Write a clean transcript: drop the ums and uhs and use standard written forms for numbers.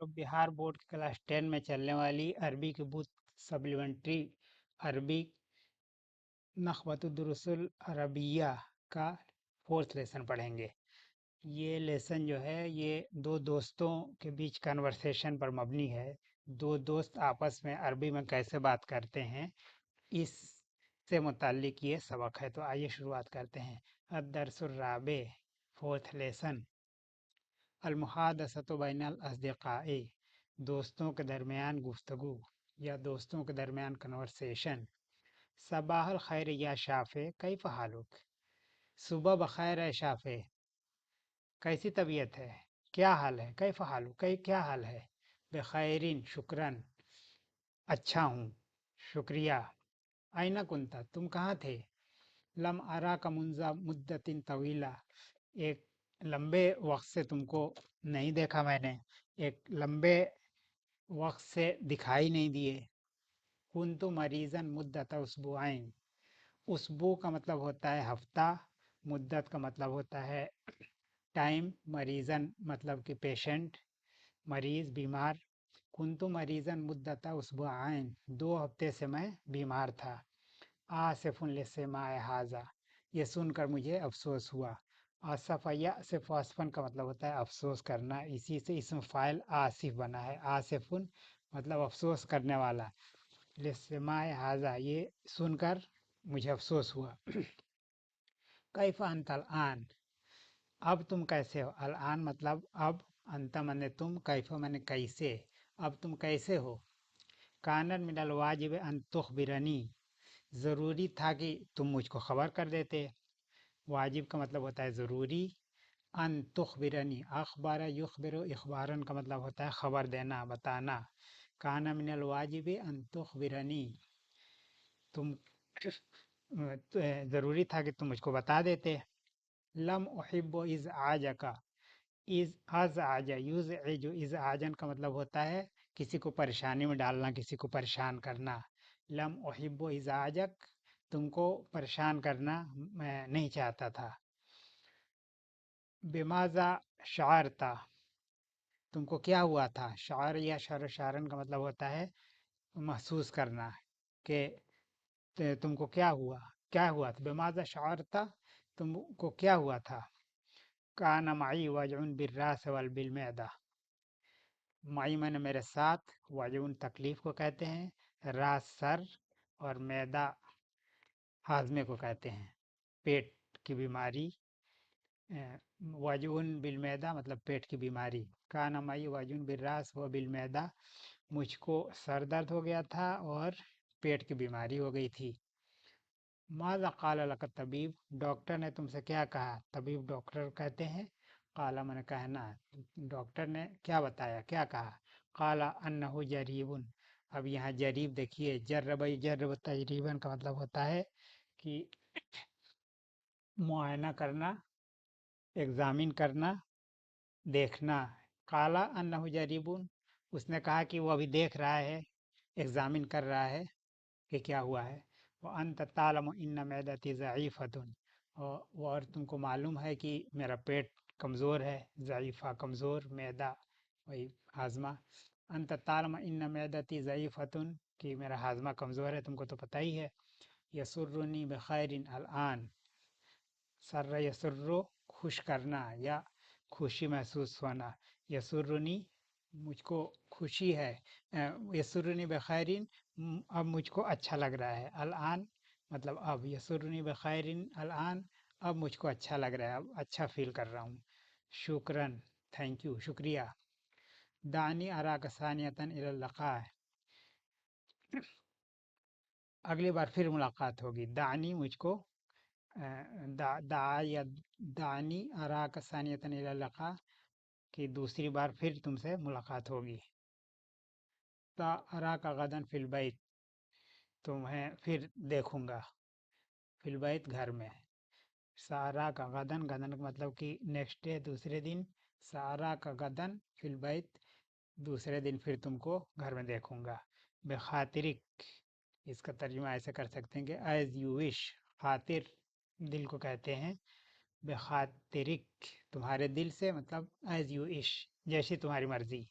Bihar board की class 10 में चलने वाली अरबी की बुक सप्लीमेंट्री अरबी नखबतुद्दुरुसल अरबिया का 4th लेसन पढ़ेंगे। ये लेसन जो है ये दो दोस्तों के बीच कन्वर्सेशन पर मबनी है। दो दोस्त आपस में अरबी में कैसे बात करते हैं इससे मुताल्लिक ये सबक है। तो आइए शुरुआत करते हैं। अद-दर्सुर राबे 4th लेसन अल-मुहादसतु बैनल अस्दिक़ाए दोस्तों के दरमियान गुफ्तगू या दोस्तों के दरमियान कन्वर्सेशन। सबाहल खैर या शाफे कैफ हालुक सुबह बखैर है शाफे कैसी तबीयत है, क्या हाल है। कैफ हालुक कै क्या हाल है। बेखैरिन शुक्रन अच्छा हूँ शुक्रिया। आइना कुंता तुम कहाँ थे। लम आरा का मुंजा मुद्दतिन तवीला एक लंबे वक्त से तुमको नहीं देखा मैंने, एक लंबे वक्त से दिखाई नहीं दिए। कुंतु मरीजन मुद्दत उसबुआइन उसबू का मतलब होता है हफ्ता, मुद्दत का मतलब होता है टाइम, मरीजन मतलब कि पेशेंट, मरीज बीमार। कुंतु मरीजन मुद्दत उसबुआइन 2 हफ्ते से मैं बीमार था। आसिफुन लिस्माए हाजा ये सुनकर मुझे अफसोस हुआ। आसफ़ यासिफ़ वासफ़न का मतलब होता है अफसोस करना, इसी से इसम फ़ाइल आसिफ बना है। आसिफुन मतलब अफसोस करने वाला, लिस्माए हाजा ये सुनकर मुझे अफसोस हुआ। कैफ़ अंतल आन अब तुम कैसे हो। अल आन मतलब अब, अंत मने तुम, कैफ़ मने कैसे, अब तुम कैसे हो। कानन मिनल वाजिब अन तुखबिरनी ज़रूरी था कि तुम मुझको खबर कर देते। वाजिब का मतलब होता है ज़रूरी। अन तुखबिरनी अखबार युखबिरु इखबारन का मतलब होता है खबर देना बताना। काना मिनल वाजिब अन तुखबिरनी तुम ज़रूरी था कि तुम मुझको बता देते। लम उहिब्बु इज़ आजका इज़ अज़ आजा यूज़ जो इज़ आजन का मतलब होता है किसी को परेशानी में डालना, किसी को परेशान करना। लम उहिब्बु इज़ आजक तुमको परेशान करना मैं नहीं चाहता था। बेमाज़ा शारता तुमको क्या हुआ था। शार या शारन का मतलब होता है महसूस करना कि तुमको क्या हुआ था। बेमाज़ा शारता तुमको क्या हुआ था। काना माई वजउन बिर्रास वल बिल मैदा माई मैंने मेरे साथ, वजउन तकलीफ को कहते हैं, रास सर और मैदा हाजमे को कहते हैं पेट की बीमारी। वजून बिल मैदा मतलब पेट की बीमारी। काना माई वजून बिर्रास व बिल मैदा मुझको सर दर्द हो गया था और पेट की बीमारी हो गई थी। माज़ा क़ाल लक तबीब डॉक्टर ने तुमसे क्या कहा। तबीब डॉक्टर कहते हैं। क़ाला मैंने कहना, डॉक्टर ने क्या बताया क्या कहा। क़ाला अन्नहु जरीबुन अब यहाँ जरीब देखिए, जर्रब तजरीबन का मतलब होता है कि मुआयना करना, एग्जामिन करना, देखना। काला अन्नहु जरीबुन उसने कहा कि वो अभी देख रहा है, एग्जामिन कर रहा है कि क्या हुआ है। वह अंत तालम इन्न मैदती ज़ईफ़तुन और तुमको मालूम है कि मेरा पेट कमज़ोर है। ज़ईफ़ा कमज़ोर, मैदा वही हाजमा। अंत तालम इन्न मैदती ज़ईफ़तुन कि मेरा हाजमा कमज़ोर है, तुमको तो पता ही है। यसुर्रुनी बखैरिन अलआन सर्र यसुर्रु खुश करना या खुशी महसूस होना। यसुर्रुनी मुझको खुशी है। यसुर्रुनी बखैरिन अब मुझको अच्छा लग रहा है। अलआन मतलब अब, यसुर्रुनी बखैरिन अलआन अब मुझको अच्छा लग रहा है, अब अच्छा फील कर रहा हूँ। शुक्रन थैंक यू शुक्रिया। दानी अरा कसानियतन इलल लक़ा अगली बार फिर मुलाकात होगी। दानी मुझको दा या दानी अरा कसानियतन इलल लक़ा कि दूसरी बार फिर तुमसे मुलाकात होगी। ता अरा का गदन फिल बैत तुम्हें फिर देखूंगा, फिल बैत घर में। सारा का गदन, गदन का मतलब कि नेक्स्ट डे दूसरे दिन। सारा का गदन फिल बैत दूसरे दिन फिर तुमको घर में देखूंगा। बेखातिरिक इसका तर्जुमा ऐसे कर सकते हैं कि एज यू विश। खातिर दिल को कहते हैं। बेखातिरिक तुम्हारे दिल से मतलब एज यू इश जैसी तुम्हारी मर्जी।